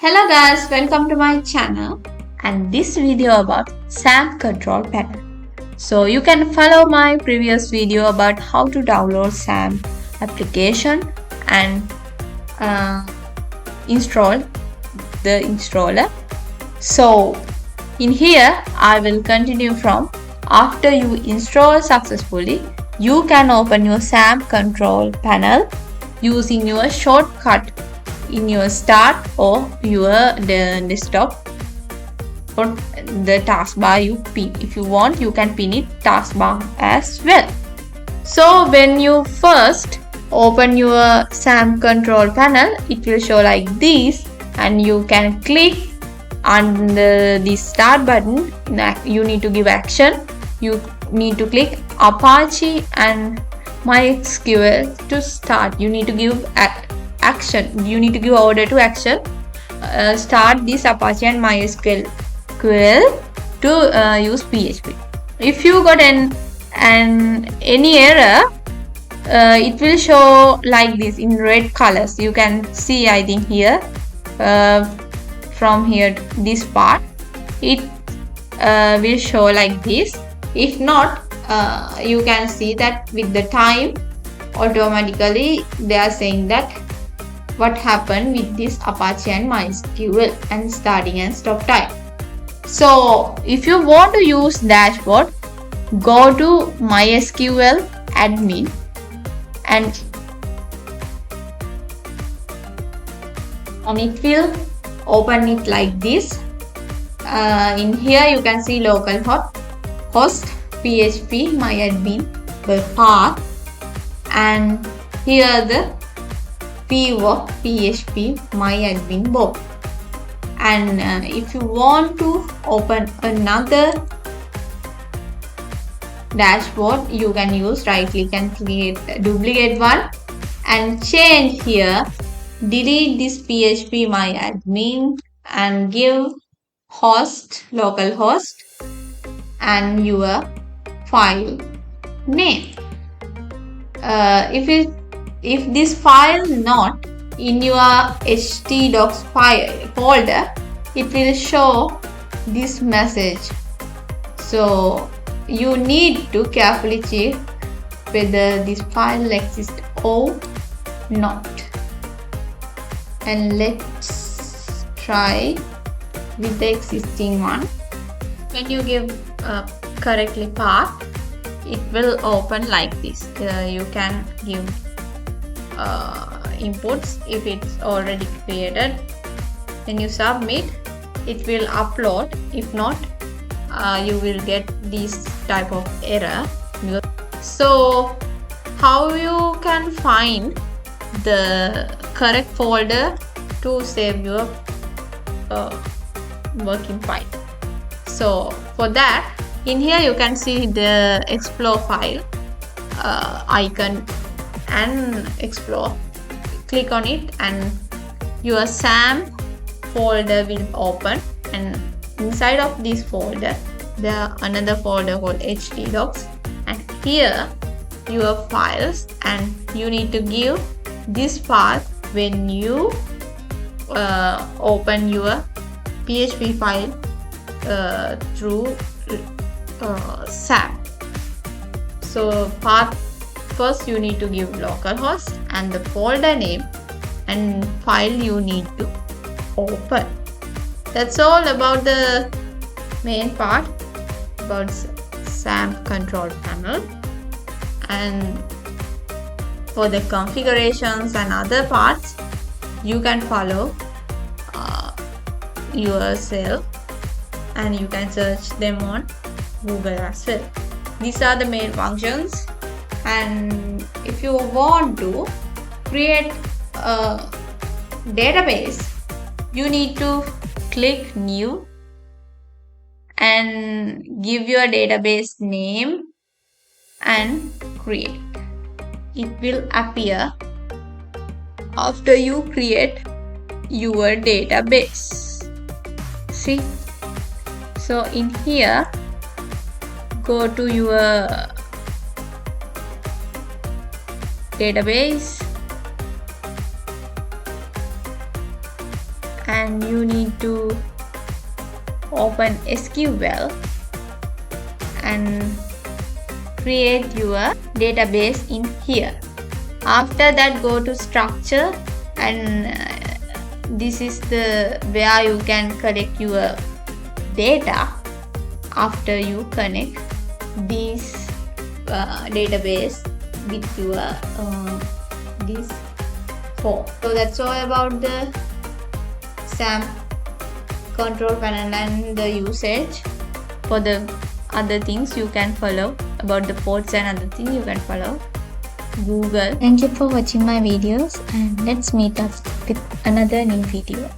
Hello guys, welcome to my channel and this video about XAMPP control panel. So you can follow my previous video about how to download XAMPP application and install the installer. So in here I will continue from after you install successfully, you can open your XAMPP control panel using your shortcut in your start or your desktop or the taskbar you pin. If you want, you can pin it taskbar as well. So when you first open your XAMPP control panel, it will show like this and you can click on the start button. You need to give action. You need to click Apache and MySQL to start. You need to give action. You need to give order to action. Start this Apache and MySQL to use PHP. If you got any error, it will show like this in red colors. You can see, I think here, from here this part, it will show like this. If not, you can see that with the time automatically they are saying that what happened with this Apache and MySQL and starting and stop time. So if you want to use dashboard, go to MySQL admin and it will open it like this. In here you can see localhost PHP myadmin the path, and here the pivot PHP myadmin book. And if you want to open another dashboard, you can use right click and create a duplicate one and change here, delete this PHP myadmin and give host localhost and your file name. If this file not in your htdocs folder, it will show this message. So you need to carefully check whether this file exists or not. And let's try with the existing one. When you give correctly path, it will open like this. You can give inputs if it's already created. When you submit, it will upload. If not, you will get this type of error. So how you can find the correct folder to save your working file? So for that, in here you can see the explore file icon and explore. Click on it and your XAMPP folder will open, and inside of this folder there are another folder called htdocs, and here your files, and you need to give this path when you open your PHP file through XAMPP. So path, first you need to give localhost and the folder name and file you need to open. That's all about the main part about XAMPP control panel. And for the configurations and other parts, you can follow yourself and you can search them on Google as well. These are the main functions. And if you want to create a database, you need to click new and give your database name and create. It will appear after you create your database. See, so in here, go to your database and you need to open SQL and create your database in here. After that, go to structure, and this is the where you can collect your data after you connect this database with your this form. So that's all about the XAMPP control panel and the usage. For the other things you can follow about the ports and other things, you can follow Google. Thank you for watching my videos, and let's meet up with another new video.